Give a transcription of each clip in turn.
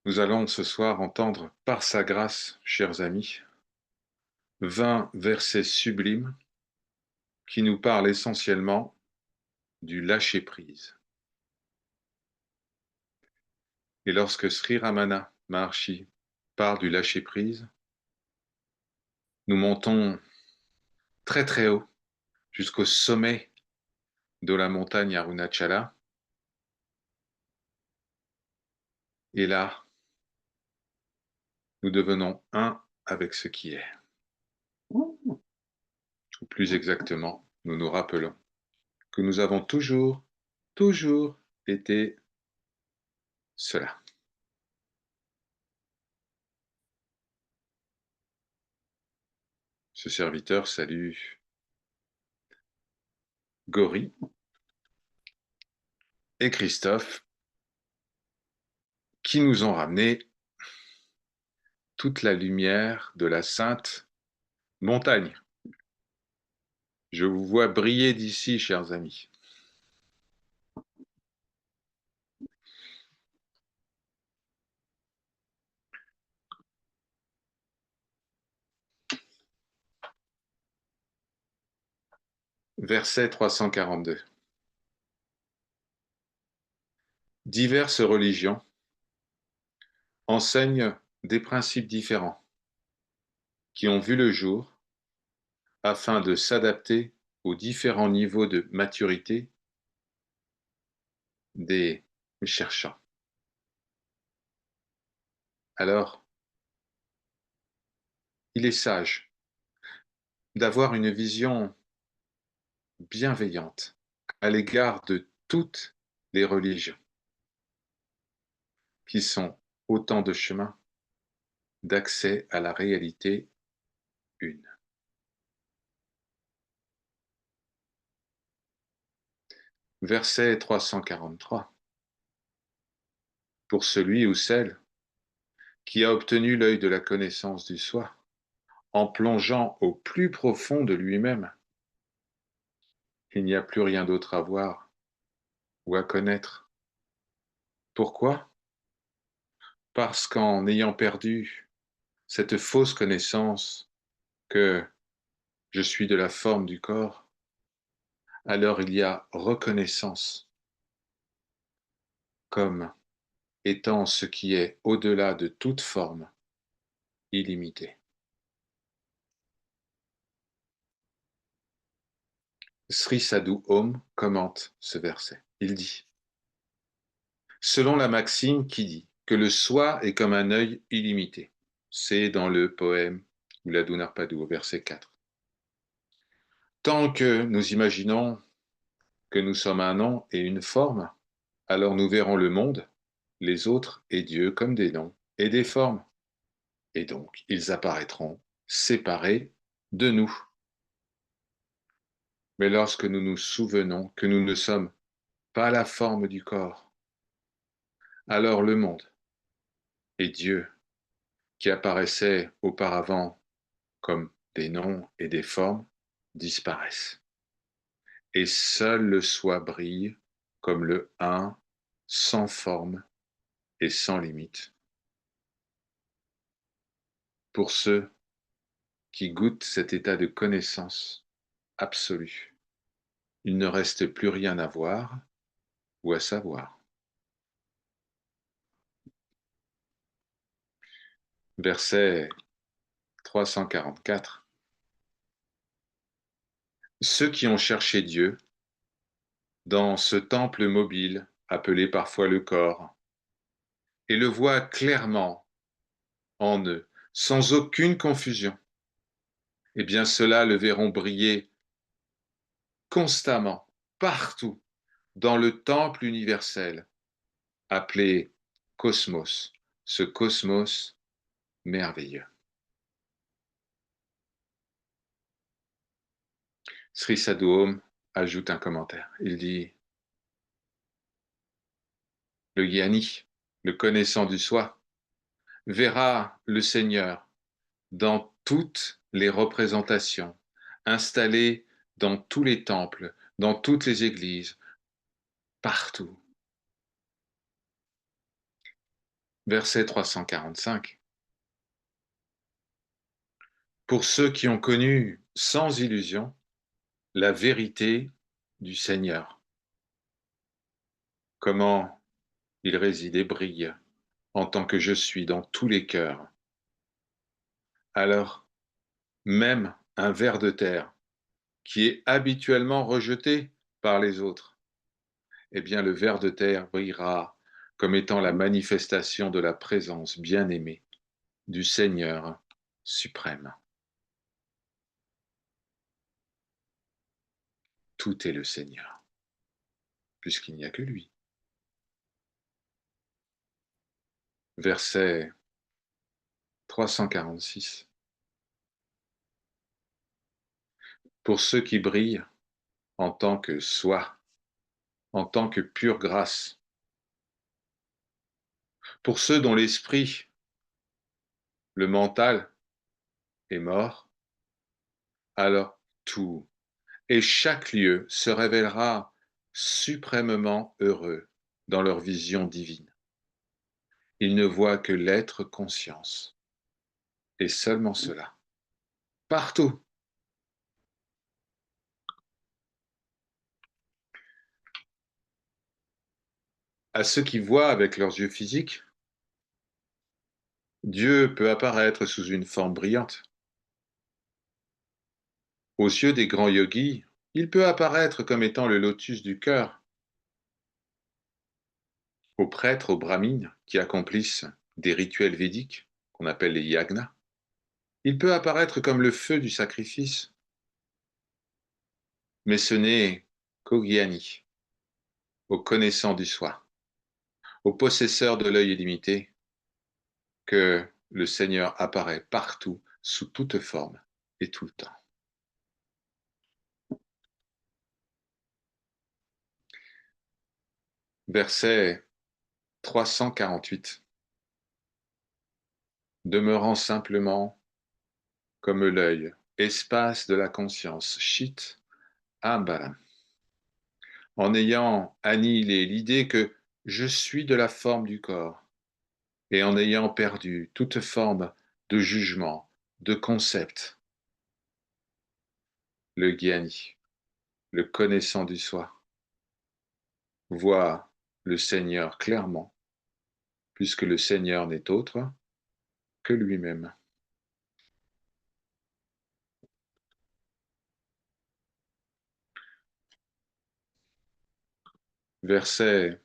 Nous allons ce soir entendre, par sa grâce, chers amis, 20 versets sublimes qui nous parlent essentiellement du lâcher-prise. Et lorsque Sri Ramana Maharshi parle du lâcher-prise, nous montons très très haut jusqu'au sommet de la montagne Arunachala. Et là, nous devenons un avec ce qui est. Ou plus exactement, nous nous rappelons que nous avons toujours été cela. Ce serviteur salue Gauri et Christophe qui nous ont ramené toute la lumière de la sainte montagne. Je vous vois briller d'ici, chers amis. Verset 342. Diverses religions enseignent des principes différents qui ont vu le jour afin de s'adapter aux différents niveaux de maturité des cherchants. Alors, il est sage d'avoir une vision bienveillante à l'égard de toutes les religions qui sont autant de chemins d'accès à la réalité une. Verset 343. Pour celui ou celle qui a obtenu l'œil de la connaissance du soi, en plongeant au plus profond de lui-même, il n'y a plus rien d'autre à voir ou à connaître. Pourquoi? Parce qu'en ayant perdu cette fausse connaissance que je suis de la forme du corps, alors il y a reconnaissance comme étant ce qui est au-delà de toute forme illimitée. Sri Sadhu Om commente ce verset. Il dit, selon la maxime qui dit que le soi est comme un œil illimité, c'est dans le poème Uladunarpadu au verset 4. Tant que nous imaginons que nous sommes un nom et une forme, alors nous verrons le monde, les autres et Dieu comme des noms et des formes. Et donc, ils apparaîtront séparés de nous. Mais lorsque nous nous souvenons que nous ne sommes pas la forme du corps, alors le monde et Dieu, qui apparaissaient auparavant comme des noms et des formes, disparaissent. Et seul le soi brille comme le un, sans forme et sans limite. Pour ceux qui goûtent cet état de connaissance absolue, il ne reste plus rien à voir ou à savoir. Verset 344. Ceux qui ont cherché Dieu dans ce temple mobile appelé parfois le corps, et le voient clairement en eux, sans aucune confusion, eh bien ceux-là le verront briller constamment, partout, dans le temple universel, appelé cosmos, ce cosmos merveilleux. Sri Sadhu Om ajoute un commentaire. Il dit, le Gyani, le connaissant du soi, verra le Seigneur dans toutes les représentations, installé dans tous les temples, dans toutes les églises, partout. Verset 345. Pour ceux qui ont connu sans illusion la vérité du Seigneur, comment il réside et brille en tant que je suis dans tous les cœurs. Alors, même un ver de terre qui est habituellement rejeté par les autres, eh bien le ver de terre brillera comme étant la manifestation de la présence bien-aimée du Seigneur suprême. Tout est le Seigneur, puisqu'il n'y a que lui. Verset 346. Pour ceux qui brillent en tant que soi, en tant que pure grâce, pour ceux dont l'esprit, le mental, est mort, alors tout et chaque lieu se révélera suprêmement heureux dans leur vision divine. Ils ne voient que l'être conscience, et seulement cela. Partout. À ceux qui voient avec leurs yeux physiques, Dieu peut apparaître sous une forme brillante. Aux yeux des grands yogis, il peut apparaître comme étant le lotus du cœur. Aux prêtres, aux brahmines qui accomplissent des rituels védiques, qu'on appelle les yagnas, il peut apparaître comme le feu du sacrifice. Mais ce n'est qu'au gyani, au connaissant du soi, au possesseur de l'œil illimité, que le Seigneur apparaît partout, sous toute forme et tout le temps. Verset 348. Demeurant simplement comme l'œil, espace de la conscience, chit, ambara, en ayant annihilé l'idée que je suis de la forme du corps, et en ayant perdu toute forme de jugement, de concept, le gyani, le connaissant du soi, voit le Seigneur clairement, puisque le Seigneur n'est autre que lui-même. Verset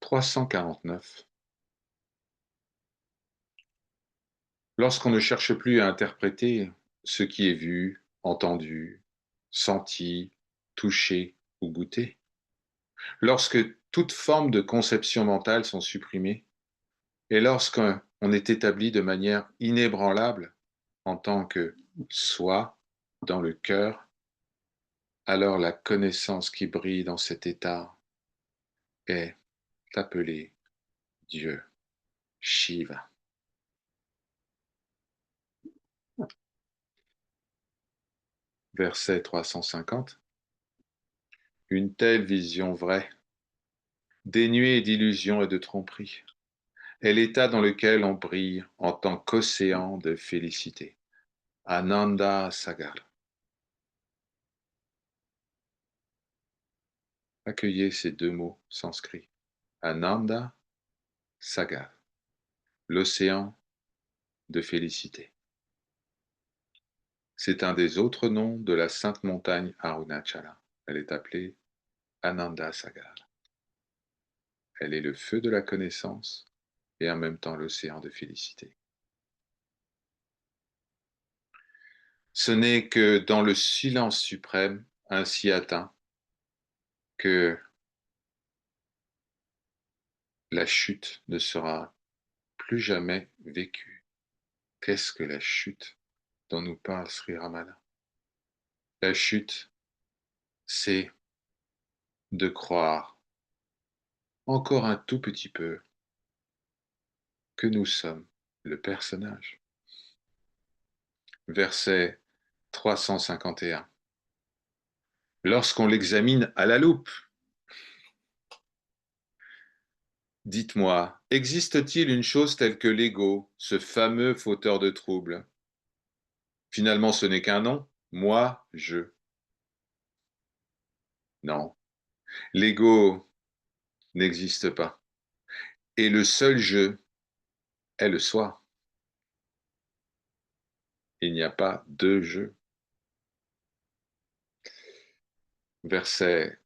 349. Lorsqu'on ne cherche plus à interpréter ce qui est vu, entendu, senti, touché ou goûté, lorsque toute forme de conception mentale sont supprimées, et lorsqu'on est établi de manière inébranlable en tant que soi dans le cœur, alors la connaissance qui brille dans cet état est appelée Dieu, Shiva. Verset 350. Une telle vision vraie, dénuée d'illusions et de tromperies, est l'état dans lequel on brille en tant qu'océan de félicité. Ananda Sagar. Accueillez ces deux mots sanscrits. Ananda Sagar, l'océan de félicité. C'est un des autres noms de la sainte montagne Arunachala. Elle est appelée Ananda Sagar. Elle est le feu de la connaissance et en même temps l'océan de félicité. Ce n'est que dans le silence suprême, ainsi atteint, que la chute ne sera plus jamais vécue. Qu'est-ce que la chute dont nous parle Sri Ramana? La chute, c'est de croire encore un tout petit peu que nous sommes le personnage. Verset 351. Lorsqu'on l'examine à la loupe, Dites-moi, existe-t-il une chose telle que l'ego, ce fameux fauteur de troubles? Finalement, ce n'est qu'un nom. Moi, je. Non, l'ego n'existe pas. Et le seul je est le soi. Il n'y a pas de je. Verset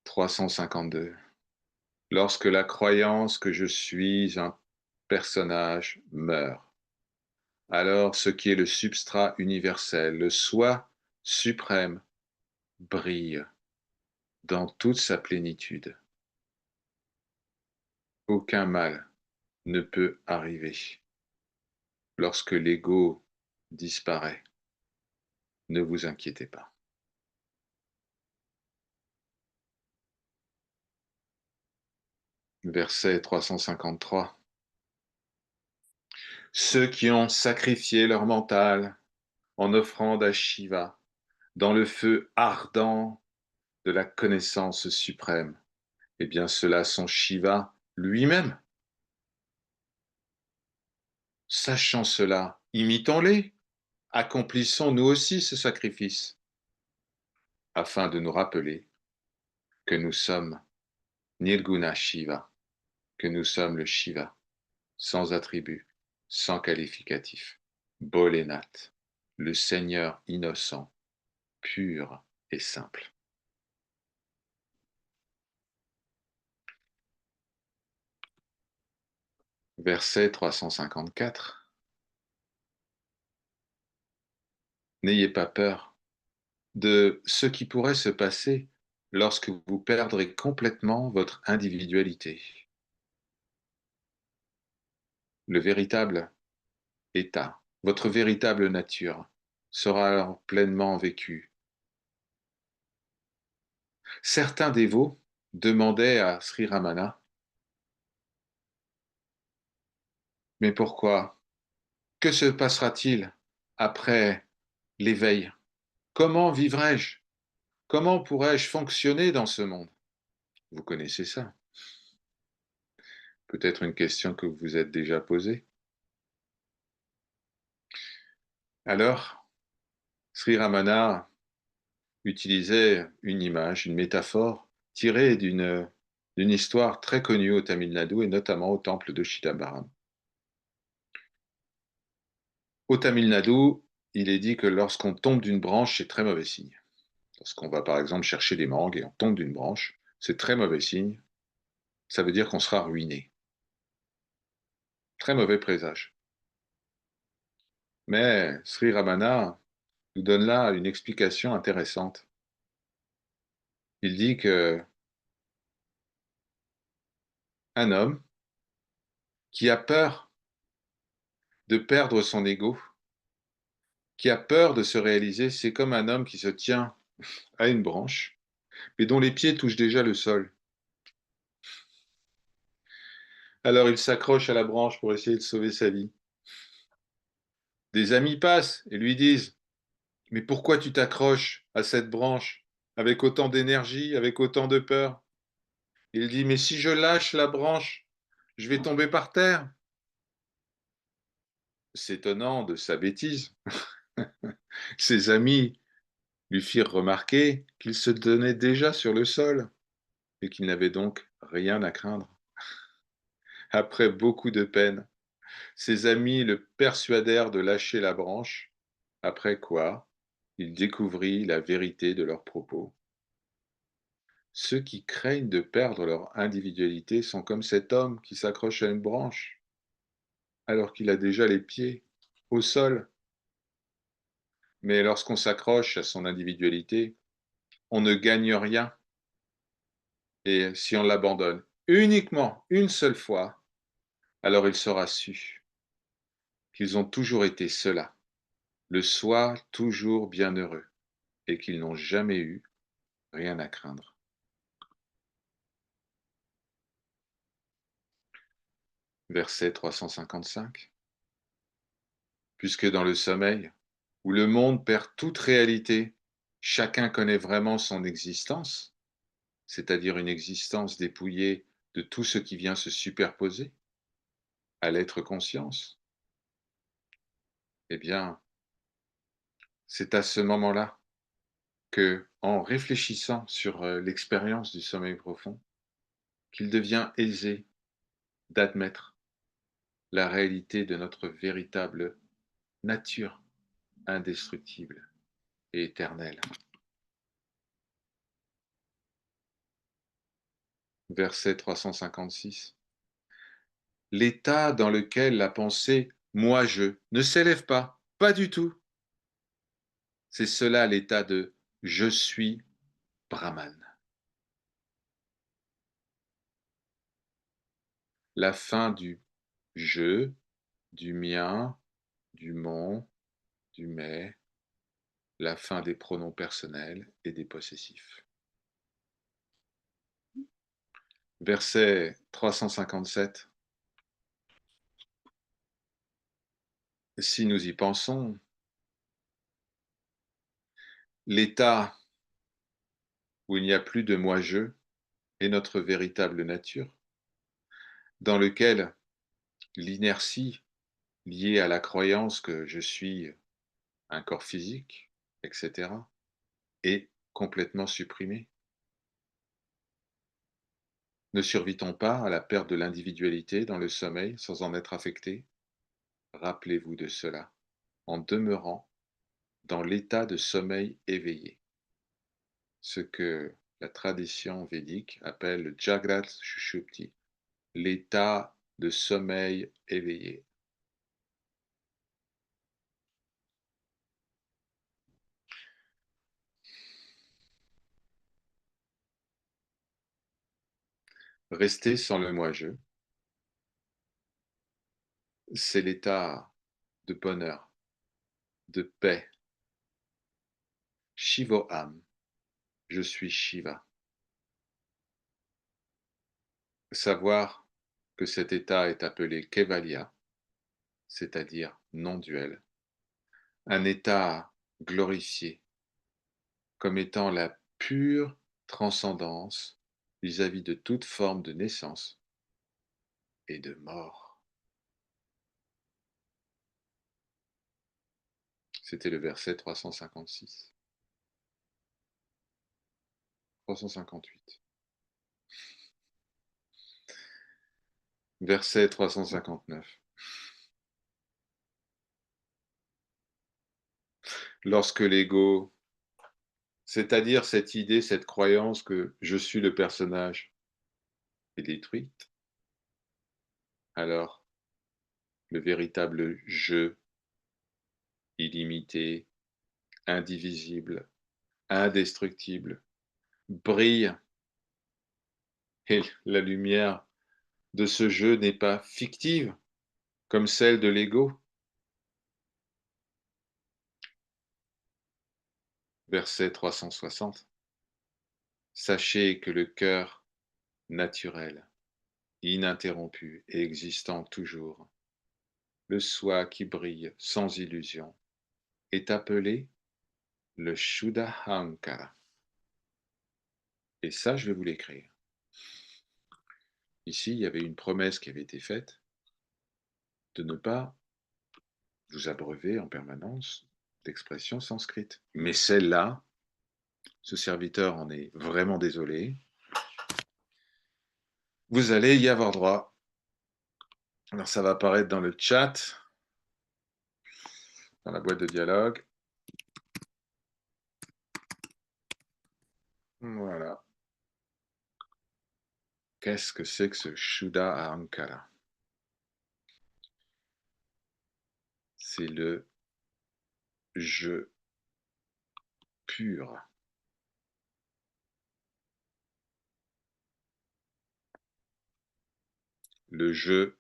352. Lorsque la croyance que je suis un personnage meurt, alors ce qui est le substrat universel, le soi suprême, brille dans toute sa plénitude. Aucun mal ne peut arriver. Lorsque l'ego disparaît, ne vous inquiétez pas. Verset 353. Ceux qui ont sacrifié leur mental en offrande à Shiva dans le feu ardent de la connaissance suprême, eh bien ceux-là sont Shiva lui-même. Sachant cela, imitons-les, accomplissons nous aussi ce sacrifice, afin de nous rappeler que nous sommes Nirguna Shiva, que nous sommes le Shiva, sans attribut, sans qualificatif, Bholenath, le Seigneur innocent, pur et simple. Verset 354. N'ayez pas peur de ce qui pourrait se passer lorsque vous perdrez complètement votre individualité. Le véritable état, votre véritable nature sera alors pleinement vécue. Certains dévots demandaient à Sri Ramana, mais pourquoi? Que se passera-t-il après l'éveil? Comment vivrai-je? Comment pourrais-je fonctionner dans ce monde? Vous connaissez ça. Peut-être une question que vous vous êtes déjà posée. Alors, Sri Ramana utilisait une image, une métaphore tirée d'une histoire très connue au Tamil Nadu et notamment au temple de Chidambaram. Au Tamil Nadu, il est dit que lorsqu'on tombe d'une branche, c'est très mauvais signe. Lorsqu'on va par exemple chercher des mangues et on tombe d'une branche, c'est très mauvais signe. Ça veut dire qu'on sera ruiné. Très mauvais présage. Mais Sri Ramana nous donne là une explication intéressante. Il dit que un homme qui a peur de perdre son ego, qui a peur de se réaliser, c'est comme un homme qui se tient à une branche, mais dont les pieds touchent déjà le sol. Alors il s'accroche à la branche pour essayer de sauver sa vie. Des amis passent et lui disent, mais pourquoi tu t'accroches à cette branche avec autant d'énergie, avec autant de peur? Il dit, mais si je lâche la branche, je vais tomber par terre. S'étonnant de sa bêtise, ses amis lui firent remarquer qu'il se tenait déjà sur le sol et qu'il n'avait donc rien à craindre. Après beaucoup de peine, ses amis le persuadèrent de lâcher la branche, après quoi il découvrit la vérité de leurs propos. Ceux qui craignent de perdre leur individualité sont comme cet homme qui s'accroche à une branche alors qu'il a déjà les pieds au sol. Mais lorsqu'on s'accroche à son individualité, on ne gagne rien. Et si on l'abandonne uniquement une seule fois, alors il sera su qu'ils ont toujours été cela, le soi toujours bienheureux, et qu'ils n'ont jamais eu rien à craindre. Verset 355. Puisque dans le sommeil, où le monde perd toute réalité, chacun connaît vraiment son existence, c'est-à-dire une existence dépouillée de tout ce qui vient se superposer à l'être conscience, eh bien, c'est à ce moment-là que, en réfléchissant sur l'expérience du sommeil profond, qu'il devient aisé d'admettre la réalité de notre véritable nature indestructible et éternelle. Verset 356. L'état dans lequel la pensée moi-je ne s'élève pas, pas du tout. C'est cela l'état de je suis Brahman. La fin du je, du mien, du mon, du mais, la fin des pronoms personnels et des possessifs. Verset 357. Si nous y pensons, l'état où il n'y a plus de moi-je est notre véritable nature, dans lequel l'inertie liée à la croyance que je suis un corps physique, etc., est complètement supprimée. Ne survit-on pas à la perte de l'individualité dans le sommeil sans en être affecté? Rappelez-vous de cela, en demeurant dans l'état de sommeil éveillé, ce que la tradition védique appelle le Jagrat Sushupti, l'état de sommeil éveillé. Rester sans le moi-je, c'est l'état de bonheur, de paix. Shivoham, je suis Shiva. Savoir que cet état est appelé Kevalya, c'est-à-dire non-duel, un état glorifié comme étant la pure transcendance vis-à-vis de toute forme de naissance et de mort. C'était le verset 356. 358. Verset 359. Lorsque l'ego, c'est-à-dire cette idée, cette croyance que je suis le personnage, est détruite, alors le véritable je, illimité, indivisible, indestructible, brille et la lumière de ce je n'est pas fictive comme celle de l'ego. Verset 360. Sachez que le cœur naturel, ininterrompu et existant toujours, le soi qui brille sans illusion, est appelé le Shuddhahankara. Et ça, je vais vous l'écrire. Ici, il y avait une promesse qui avait été faite de ne pas vous abreuver en permanence d'expressions sanskrites. Mais celle-là, ce serviteur en est vraiment désolé, vous allez y avoir droit. Alors ça va apparaître dans le chat, dans la boîte de dialogue. Voilà. Qu'est-ce que c'est que ce Shuddha Ahankara? C'est le je pur. Le je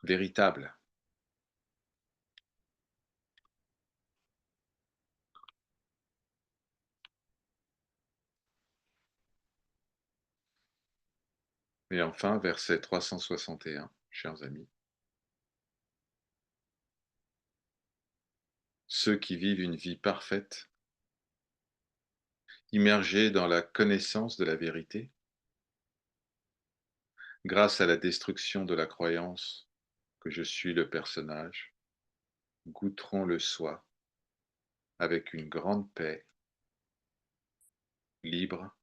véritable. Et enfin, verset 361, chers amis. Ceux qui vivent une vie parfaite, immergés dans la connaissance de la vérité, Grâce à la destruction de la croyance que je suis le personnage, goûteront le soi avec une grande paix, libre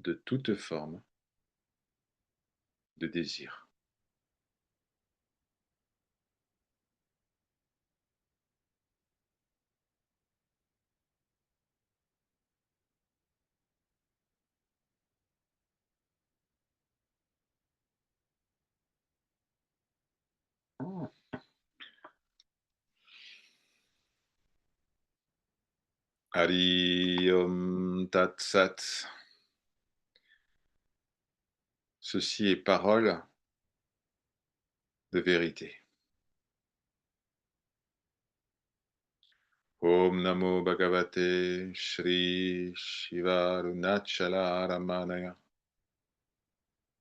de toute forme de désir. Hari Om Tat Sat. Ceci est parole de vérité. Om Namo Bhagavate Shri Shiva Arunachala Ramanaya.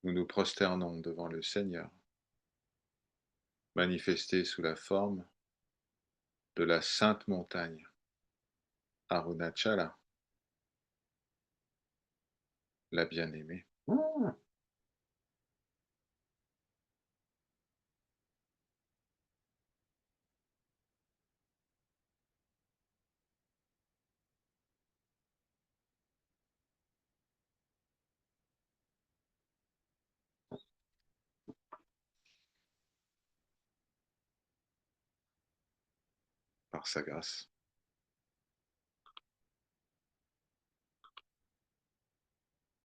Nous nous prosternons devant le Seigneur, manifesté sous la forme de la sainte montagne Arunachala, la bien-aimée. Par sa grâce.